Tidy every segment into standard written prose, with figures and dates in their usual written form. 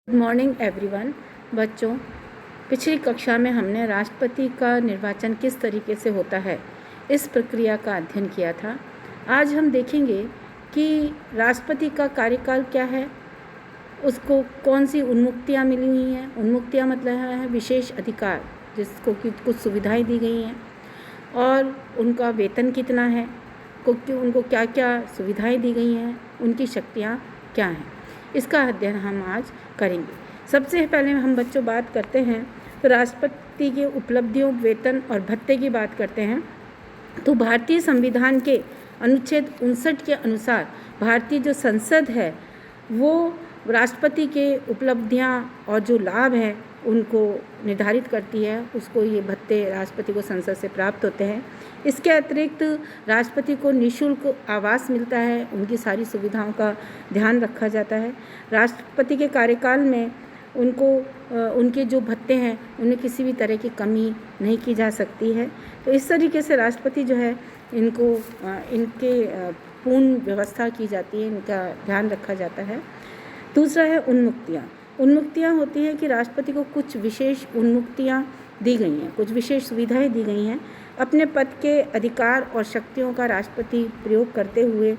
Good morning everyone. बच्चों, पिछली कक्षा में हमने राष्ट्रपति का निर्वाचन किस तरीके से होता है इस प्रक्रिया का अध्ययन किया था। आज हम देखेंगे कि राष्ट्रपति का कार्यकाल क्या है, उसको कौन सी उन्मुक्तियाँ मिली हुई हैं। उन्मुक्तियाँ मतलब है विशेष अधिकार जिसको कि कुछ सुविधाएं दी गई हैं, और उनका वेतन कितना है, उनको क्या क्या सुविधाएं दी गई हैं, उनकी शक्तियाँ क्या हैं, इसका अध्ययन हम आज करेंगे। सबसे पहले हम बच्चों बात करते हैं तो राष्ट्रपति के उपलब्धियों, वेतन और भत्ते की बात करते हैं। तो भारतीय संविधान के अनुच्छेद 59 के अनुसार भारतीय जो संसद है वो राष्ट्रपति के उपलब्धियां और जो लाभ हैं उनको निर्धारित करती है। उसको ये भत्ते राष्ट्रपति को संसद से प्राप्त होते हैं। इसके अतिरिक्त राष्ट्रपति को निःशुल्क आवास मिलता है, उनकी सारी सुविधाओं का ध्यान रखा जाता है। राष्ट्रपति के कार्यकाल में उनके जो भत्ते हैं उन्हें किसी भी तरह की कमी नहीं की जा सकती है। तो इस तरीके से राष्ट्रपति जो है इनके पूर्ण व्यवस्था की जाती है, इनका ध्यान रखा जाता है। दूसरा है उन्मुक्तियाँ। उन्मुक्तियाँ होती हैं कि राष्ट्रपति को कुछ विशेष उन्मुक्तियाँ दी गई हैं, कुछ विशेष सुविधाएं दी गई हैं। अपने पद के अधिकार और शक्तियों का राष्ट्रपति प्रयोग करते हुए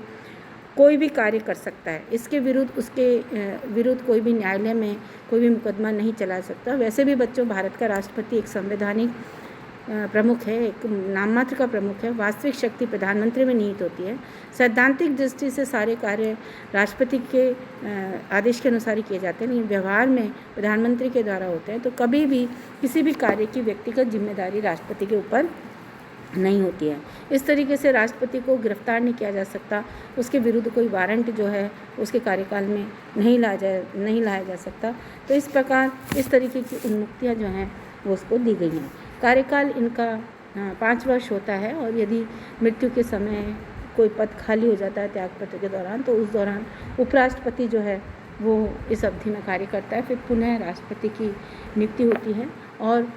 कोई भी कार्य कर सकता है। इसके विरुद्ध कोई भी न्यायालय में कोई भी मुकदमा नहीं चला सकता। वैसे भी बच्चों, भारत का राष्ट्रपति एक संवैधानिक प्रमुख है, एक नाममात्र का प्रमुख है। वास्तविक शक्ति प्रधानमंत्री में निहित होती है। सैद्धांतिक दृष्टि से सारे कार्य राष्ट्रपति के आदेश के अनुसार ही किए जाते हैं, लेकिन व्यवहार में प्रधानमंत्री के द्वारा होते हैं। तो कभी भी किसी भी कार्य की व्यक्तिगत जिम्मेदारी राष्ट्रपति के ऊपर नहीं होती है। इस तरीके से राष्ट्रपति को गिरफ्तार नहीं किया जा सकता, उसके विरुद्ध कोई वारंट जो है उसके कार्यकाल में नहीं लाया जा सकता। तो इस प्रकार इस तरीके की उन्मुक्तियाँ जो हैं वो उसको दी गई हैं। कार्यकाल इनका 5 वर्ष होता है, और यदि मृत्यु के समय कोई पद खाली हो जाता है त्यागपत्र के दौरान, तो उस दौरान उपराष्ट्रपति जो है वो इस अवधि में कार्य करता है। फिर पुनः राष्ट्रपति की नियुक्ति होती है, और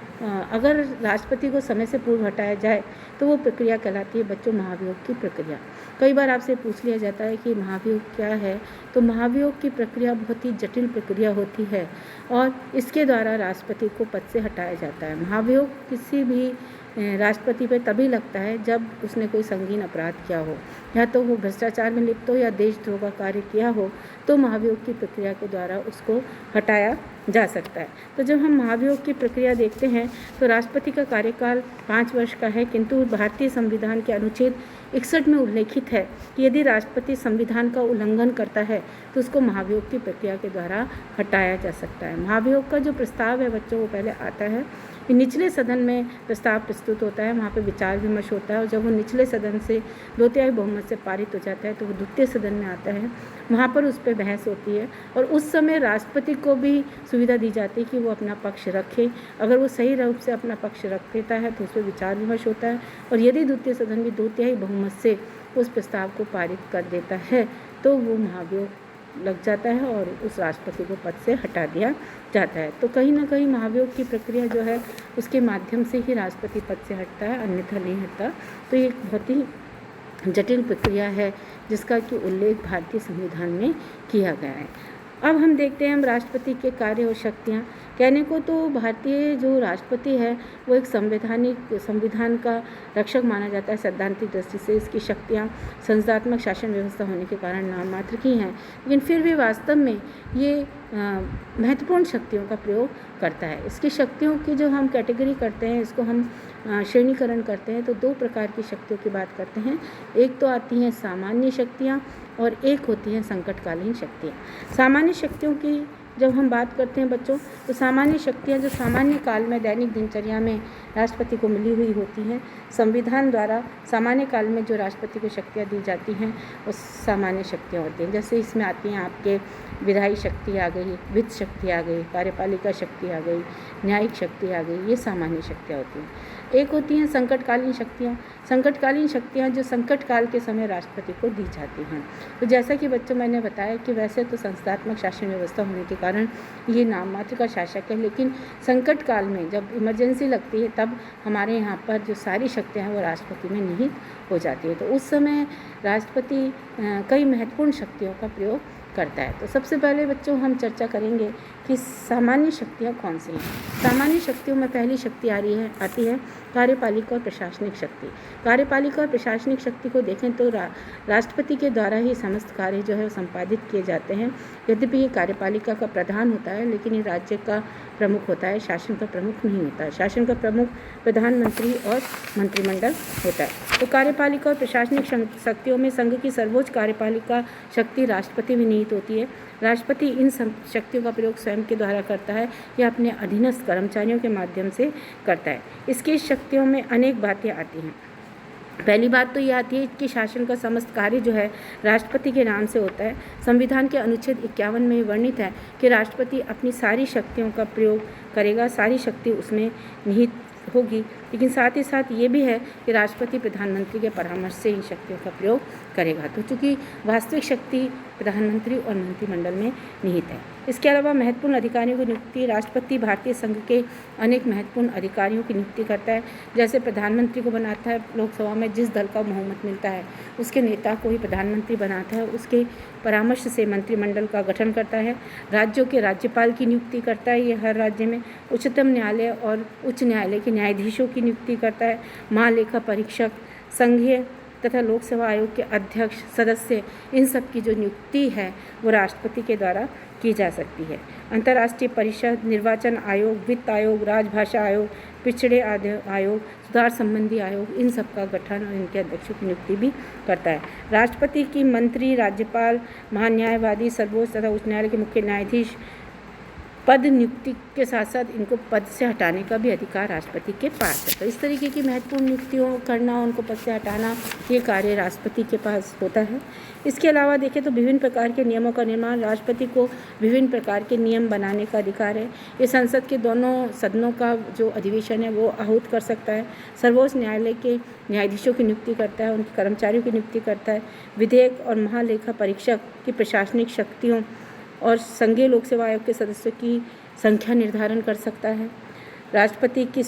अगर राष्ट्रपति को समय से पूर्व हटाया जाए तो वो प्रक्रिया कहलाती है बच्चों महाभियोग की प्रक्रिया। कई बार आपसे पूछ लिया जाता है कि महाभियोग क्या है। तो महाभियोग की प्रक्रिया बहुत ही जटिल प्रक्रिया होती है, और इसके द्वारा राष्ट्रपति को पद से हटाया जाता है। महाभियोग किसी भी राष्ट्रपति पर तभी लगता है जब उसने कोई संगीन अपराध किया हो, या तो वो भ्रष्टाचार में लिप्त हो या देशद्रोह का कार्य किया हो, तो महाभियोग की प्रक्रिया के द्वारा उसको हटाया जा सकता है। तो जब हम महाभियोग की प्रक्रिया देखते हैं तो राष्ट्रपति का कार्यकाल 5 वर्ष का है, किंतु भारतीय संविधान के अनुच्छेद 61 में उल्लेखित है कि यदि राष्ट्रपति संविधान का उल्लंघन करता है तो उसको महाभियोग की प्रक्रिया के द्वारा हटाया जा सकता है। महाभियोग का जो प्रस्ताव है बच्चों, वो पहले आता है निचले सदन में प्रस्ताव प्रस्तुत होता है, वहाँ पे विचार विमर्श होता है, और जब वो निचले सदन से 2/3 बहुमत से पारित हो जाता है तो वो द्वितीय सदन में आता है, वहाँ पर उस पर बहस होती है, और उस समय राष्ट्रपति को भी सुविधा दी जाती है कि वो अपना पक्ष रखे। अगर वो सही रूप से अपना पक्ष रख देता है तो उस पर विचार विमर्श होता है, और यदि द्वितीय सदन भी 2/3 बहुमत से उस प्रस्ताव को पारित कर देता है तो वो महाभियोग लग जाता है और उस राष्ट्रपति को पद से हटा दिया जाता है। तो कहीं ना कहीं महाभियोग की प्रक्रिया जो है उसके माध्यम से ही राष्ट्रपति पद से हटता है, अन्यथा नहीं हटता। तो ये एक बहुत ही जटिल प्रक्रिया है जिसका कि उल्लेख भारतीय संविधान में किया गया है। अब हम देखते हैं राष्ट्रपति के कार्य और शक्तियाँ। कहने को तो भारतीय जो राष्ट्रपति है वो एक संविधान का रक्षक माना जाता है सैद्धांतिक दृष्टि से। इसकी शक्तियाँ संसदात्मक शासन व्यवस्था होने के कारण नाममात्र की हैं, लेकिन फिर भी वास्तव में ये महत्वपूर्ण शक्तियों का प्रयोग करता है। इसकी शक्तियों की जो हम कैटेगरी करते हैं, इसको हम श्रेणीकरण करते हैं, तो 2 प्रकार की शक्तियों की बात करते हैं। एक तो आती हैं सामान्य शक्तियाँ, और एक होती हैं संकटकालीन शक्तियाँ। सामान्य शक्तियों की जब हम बात करते हैं बच्चों, तो सामान्य शक्तियाँ जो सामान्य काल में दैनिक दिनचर्या में राष्ट्रपति को मिली हुई होती हैं, संविधान द्वारा सामान्य काल में जो राष्ट्रपति को शक्तियाँ दी जाती हैं वो सामान्य शक्तियाँ होती हैं। जैसे इसमें आती हैं आपके विधायी शक्ति आ गई, वित्त शक्ति आ गई, कार्यपालिका शक्ति आ गई, न्यायिक शक्ति आ गई, ये सामान्य शक्तियाँ होती हैं। एक होती हैं संकटकालीन शक्तियाँ। संकटकालीन शक्तियाँ जो संकट काल के समय राष्ट्रपति को दी जाती हैं। तो जैसा कि बच्चों मैंने बताया कि वैसे तो संसदात्मक शासन व्यवस्था होने के कारण ये नाममात्र का शासक है, लेकिन संकट काल में जब इमरजेंसी लगती है तब हमारे यहाँ पर जो सारी शक्तियाँ हैं वो राष्ट्रपति में निहित हो जाती है। तो उस समय राष्ट्रपति कई महत्वपूर्ण शक्तियों का प्रयोग करता है। तो सबसे पहले बच्चों हम चर्चा करेंगे कि सामान्य शक्तियाँ कौन सी हैं। सामान्य शक्तियों में पहली शक्ति आती है कार्यपालिका और प्रशासनिक शक्ति। कार्यपालिका और प्रशासनिक शक्ति को देखें तो राष्ट्रपति के द्वारा ही समस्त कार्य जो है वो संपादित किए जाते हैं। यद्यपि ये कार्यपालिका का प्रधान होता है, लेकिन ये राज्य का प्रमुख होता है, शासन का प्रमुख नहीं होता है। शासन का प्रमुख प्रधानमंत्री और मंत्रिमंडल होता है। तो कार्यपालिका और प्रशासनिक शक्तियों में संघ की सर्वोच्च कार्यपालिका शक्ति राष्ट्रपति में निहित होती है। राष्ट्रपति इन शक्तियों का प्रयोग स्वयं के द्वारा करता है या अपने अधीनस्थ कर्मचारियों के माध्यम से करता है। इसकी शक्तियों में अनेक बातें आती हैं। पहली बात तो ये आती है कि शासन का समस्त कार्य जो है राष्ट्रपति के नाम से होता है। संविधान के अनुच्छेद 51 में वर्णित है कि राष्ट्रपति अपनी सारी शक्तियों का प्रयोग करेगा, सारी शक्ति उसमें निहित होगी। लेकिन साथ ही साथ ये भी है कि राष्ट्रपति प्रधानमंत्री के परामर्श से इन शक्तियों का प्रयोग करेगा। तो चूँकि वास्तविक शक्ति प्रधानमंत्री और मंत्रिमंडल में निहित है। इसके अलावा महत्वपूर्ण अधिकारियों की नियुक्ति राष्ट्रपति भारतीय संघ के अनेक महत्वपूर्ण अधिकारियों की नियुक्ति करता है। जैसे प्रधानमंत्री को बनाता है लोकसभा में जिस दल का बहुमत मिलता है उसके नेता को ही प्रधानमंत्री बनाता है, उसके परामर्श से मंत्रिमंडल का गठन करता है। राज्यों के राज्यपाल की नियुक्ति करता है, ये हर राज्य में। उच्चतम न्यायालय और उच्च न्यायालय के न्यायाधीशों की नियुक्ति करता है। महालेखा परीक्षक, संघीय तथा लोकसेवा आयोग के अध्यक्ष, सदस्य, इन सब की जो नियुक्ति है वो राष्ट्रपति के द्वारा की जा सकती है। अंतर्राष्ट्रीय परिषद, निर्वाचन आयोग, वित्त आयोग, राजभाषा आयोग, पिछड़े आयोग, सुधार संबंधी आयोग, इन सब का गठन और इनके अध्यक्षों की नियुक्ति भी करता है। राष्ट्रपति की मंत्री, राज्यपाल, महान्यायवादी, सर्वोच्च तथा उच्च न्यायालय के मुख्य न्यायाधीश पद नियुक्ति के साथ साथ इनको पद से हटाने का भी अधिकार राष्ट्रपति के पास है। तो इस तरीके की महत्वपूर्ण नियुक्तियों करना, उनको पद से हटाना, ये कार्य राष्ट्रपति के पास होता है। इसके अलावा देखें तो विभिन्न प्रकार के नियमों का निर्माण, राष्ट्रपति को विभिन्न प्रकार के नियम बनाने का अधिकार है। ये संसद के दोनों सदनों का जो अधिवेशन है वो आहूत कर सकता है। सर्वोच्च न्यायालय के न्यायाधीशों की नियुक्ति करता है, उनके कर्मचारियों की नियुक्ति करता है। विधेयक और महालेखा परीक्षक की प्रशासनिक शक्तियों और संघीय लोक सेवा आयोग के सदस्यों की संख्या निर्धारण कर सकता है। राष्ट्रपति की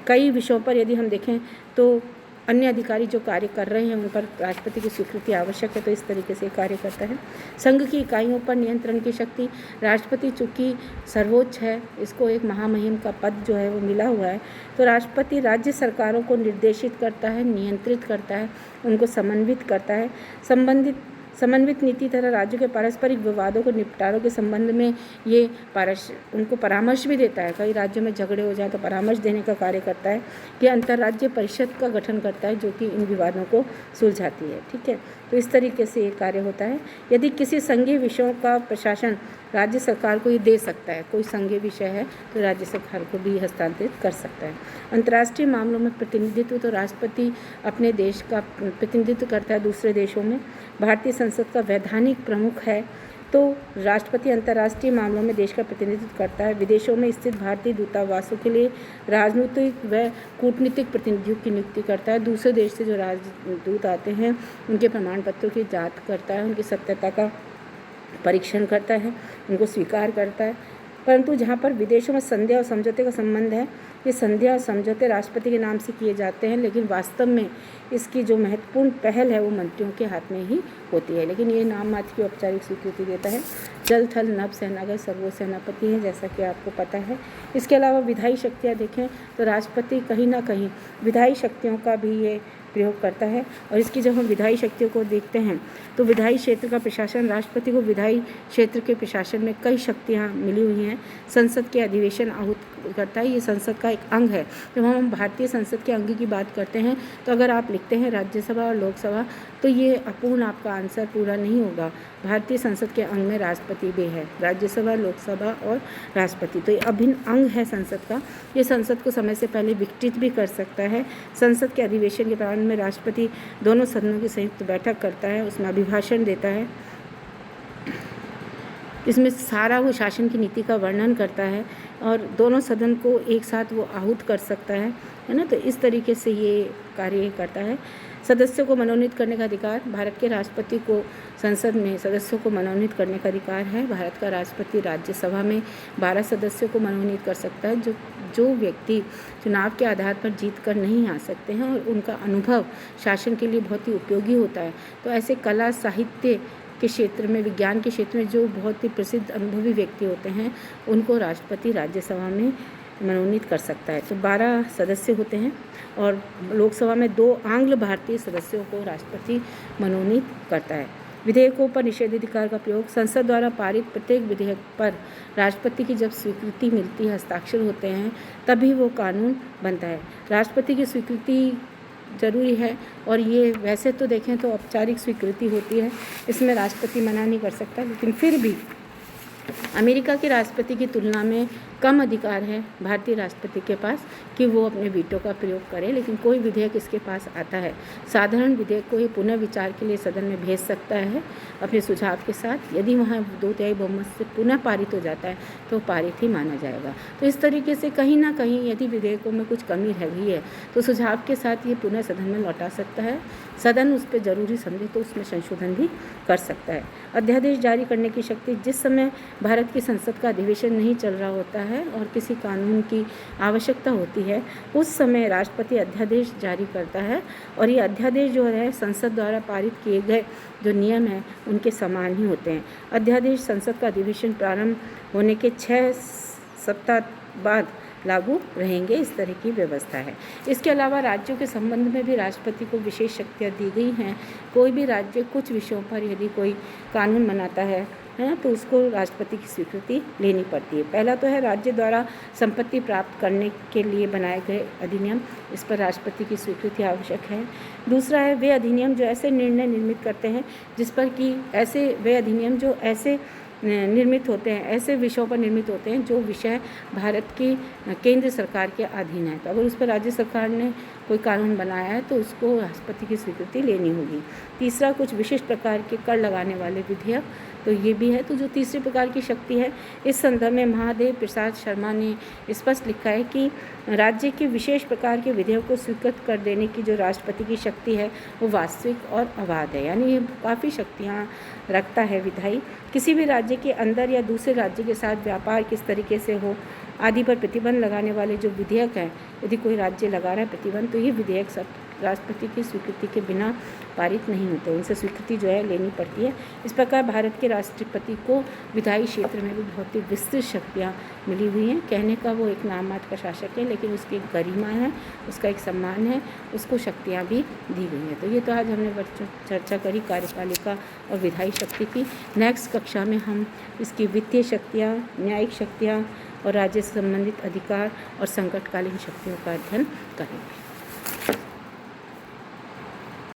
कई विषयों पर यदि हम देखें तो अन्य अधिकारी जो कार्य कर रहे हैं उन पर राष्ट्रपति की स्वीकृति आवश्यक है, तो इस तरीके से कार्य करता है। संघ की इकाइयों पर नियंत्रण की शक्ति, राष्ट्रपति चूँकि सर्वोच्च है, इसको एक महामहिम का पद जो है वो मिला हुआ है, तो राष्ट्रपति राज्य सरकारों को निर्देशित करता है, नियंत्रित करता है, उनको समन्वित करता है। समन्वित नीति तथा राज्यों के पारस्परिक विवादों को निपटारों के संबंध में ये उनको परामर्श भी देता है। कई राज्यों में झगड़े हो जाए तो परामर्श देने का कार्य करता है। कि अंतर्राज्यीय परिषद का गठन करता है जो कि इन विवादों को सुलझाती है। ठीक है, तो इस तरीके से ये कार्य होता है। यदि किसी संघीय विषयों का प्रशासन राज्य सरकार को ये दे सकता है, कोई संघीय विषय है तो राज्य सरकार को भी हस्तांतरित कर सकता है। अंतर्राष्ट्रीय मामलों में प्रतिनिधित्व, तो राष्ट्रपति अपने देश का प्रतिनिधित्व करता है दूसरे देशों में। भारतीय संसद का वैधानिक प्रमुख है, तो राष्ट्रपति अंतर्राष्ट्रीय मामलों में देश का प्रतिनिधित्व करता है। विदेशों में स्थित भारतीय दूतावासों के लिए राजनीतिक व कूटनीतिक प्रतिनिधियों की नियुक्ति करता है। दूसरे देश से जो राजदूत आते हैं उनके प्रमाण पत्रों की जांच करता है, उनकी सत्यता का परीक्षण करता है, उनको स्वीकार करता है। परंतु जहाँ पर विदेशों में संधि और समझौते का संबंध है, ये संधि और समझौते राष्ट्रपति के नाम से किए जाते हैं, लेकिन वास्तव में इसकी जो महत्वपूर्ण पहल है वो मंत्रियों के हाथ में ही होती है। लेकिन ये नाम मात्र की औपचारिक स्वीकृति देता है। जल थल नभ सेनागर सर्वोच्च सेनापति हैं, जैसा कि आपको पता है। इसके अलावा विधायी शक्तियाँ देखें तो राष्ट्रपति कहीं ना कहीं विधायी शक्तियों का भी ये प्रयोग करता है। और इसकी जब हम विधायी शक्तियों को देखते हैं तो विधायी क्षेत्र का प्रशासन, राष्ट्रपति को विधायी क्षेत्र के प्रशासन में कई शक्तियाँ मिली हुई हैं। संसद के अधिवेशन आहूत करता है, ये संसद का एक अंग है। जब हम भारतीय संसद के अंग की बात करते हैं तो अगर आप लिखते हैं राज्यसभा और लोकसभा तो ये अपूर्ण आपका आंसर पूरा नहीं होगा। भारतीय संसद के अंग में राष्ट्रपति भी है, राज्यसभा, लोकसभा और राष्ट्रपति, तो ये अभिन्न अंग है संसद का। ये संसद को समय से पहले विघटित भी कर सकता है। संसद के अधिवेशन के प्रारंभ में राष्ट्रपति दोनों सदनों की संयुक्त बैठक करता है, उसमें अभिभाषण देता है, इसमें सारा वो शासन की नीति का वर्णन करता है और दोनों सदन को एक साथ वो आहूत कर सकता है ना। तो इस तरीके से ये कार्य करता है। सदस्यों को मनोनीत करने का अधिकार, भारत के राष्ट्रपति को संसद में सदस्यों को मनोनीत करने का अधिकार है। भारत का राष्ट्रपति राज्यसभा में 12 सदस्यों को मनोनीत कर सकता है। जो व्यक्ति चुनाव के आधार पर जीत कर नहीं आ सकते हैं और उनका अनुभव शासन के लिए बहुत ही उपयोगी होता है, तो ऐसे कला, साहित्य के क्षेत्र में, विज्ञान के क्षेत्र में जो बहुत ही प्रसिद्ध अनुभवी व्यक्ति होते हैं उनको राष्ट्रपति राज्यसभा में मनोनीत कर सकता है। तो 12 सदस्य होते हैं और लोकसभा में 2 आंग्ल भारतीय सदस्यों को राष्ट्रपति मनोनीत करता है। विधेयकों पर निषेधाधिकार का प्रयोग। संसद द्वारा पारित प्रत्येक विधेयक पर राष्ट्रपति की जब स्वीकृति मिलती है, हस्ताक्षर होते हैं, तभी वो कानून बनता है। राष्ट्रपति की स्वीकृति ज़रूरी है और ये वैसे तो देखें तो औपचारिक स्वीकृति होती है, इसमें राष्ट्रपति मना नहीं कर सकता, लेकिन फिर भी अमेरिका के राष्ट्रपति की तुलना में कम अधिकार है भारतीय राष्ट्रपति के पास कि वो अपने वीटो का प्रयोग करे, लेकिन कोई विधेयक इसके पास आता है, साधारण विधेयक को ये पुनः विचार के लिए सदन में भेज सकता है अपने सुझाव के साथ। यदि वहाँ 2/3 बहुमत से पुनः पारित हो जाता है तो पारित ही माना जाएगा। तो इस तरीके से कहीं ना कहीं यदि विधेयकों में कुछ कमी रह गई है तो सुझाव के साथ ये पुनः सदन में लौटा सकता है। सदन उस पर ज़रूरी समझे तो उसमें संशोधन भी कर सकता है। अध्यादेश जारी करने की शक्ति। जिस समय भारत की संसद का अधिवेशन नहीं चल रहा होता है और किसी कानून की आवश्यकता होती है, उस समय राष्ट्रपति अध्यादेश जारी करता है और ये अध्यादेश जो है संसद द्वारा पारित किए गए जो नियम हैं उनके समान ही होते हैं। अध्यादेश संसद का अधिवेशन प्रारंभ होने के 6 सप्ताह बाद लागू रहेंगे, इस तरह की व्यवस्था है। इसके अलावा राज्यों के संबंध में भी राष्ट्रपति को विशेष शक्तियाँ दी गई हैं। कोई भी राज्य कुछ विषयों पर यदि कोई कानून बनाता है तो उसको राष्ट्रपति की स्वीकृति लेनी पड़ती है। पहला तो है राज्य द्वारा संपत्ति प्राप्त करने के लिए बनाए गए अधिनियम, इस पर राष्ट्रपति की स्वीकृति आवश्यक है। दूसरा है वे अधिनियम जो ऐसे निर्णय निर्मित करते हैं जिस पर कि ऐसे वे अधिनियम जो ऐसे निर्मित होते हैं, ऐसे विषयों पर निर्मित होते हैं जो विषय भारत की केंद्र सरकार के अधीन है। तो अगर उस पर राज्य सरकार ने कोई कानून बनाया है तो उसको राष्ट्रपति की स्वीकृति लेनी होगी। तीसरा, कुछ विशिष्ट प्रकार के कर लगाने वाले विधेयक, तो ये भी है। तो जो तीसरे प्रकार की शक्ति है, इस संदर्भ में महादेव प्रसाद शर्मा ने स्पष्ट लिखा है कि राज्य के विशेष प्रकार के विधेयक को स्वीकृत कर देने की जो राष्ट्रपति की शक्ति है वो वास्तविक और अबाध है, यानी ये काफ़ी शक्तियाँ रखता है विधायी। किसी भी राज्य के अंदर या दूसरे राज्य के साथ व्यापार किस तरीके से हो आदि पर प्रतिबंध लगाने वाले जो विधेयक हैं, यदि कोई राज्य लगा रहा है प्रतिबंध तो ये विधेयक सब राष्ट्रपति की स्वीकृति के बिना पारित नहीं होते, उनसे स्वीकृति जो है लेनी पड़ती है। इस प्रकार भारत के राष्ट्रपति को विधायी क्षेत्र में भी बहुत ही विस्तृत शक्तियाँ मिली हुई हैं। कहने का वो एक नाम मात्र का शासक है, लेकिन उसकी एक गरिमा है, उसका एक सम्मान है, उसको शक्तियाँ भी दी गई हैं। तो ये तो आज हमने चर्चा करी कार्यपालिका और विधायी शक्ति की। नेक्स्ट कक्षा में हम इसकी वित्तीय शक्तियाँ, न्यायिक शक्तियाँ और राज्य से संबंधित अधिकार और संकटकालीन शक्तियों का अध्ययन करेंगे।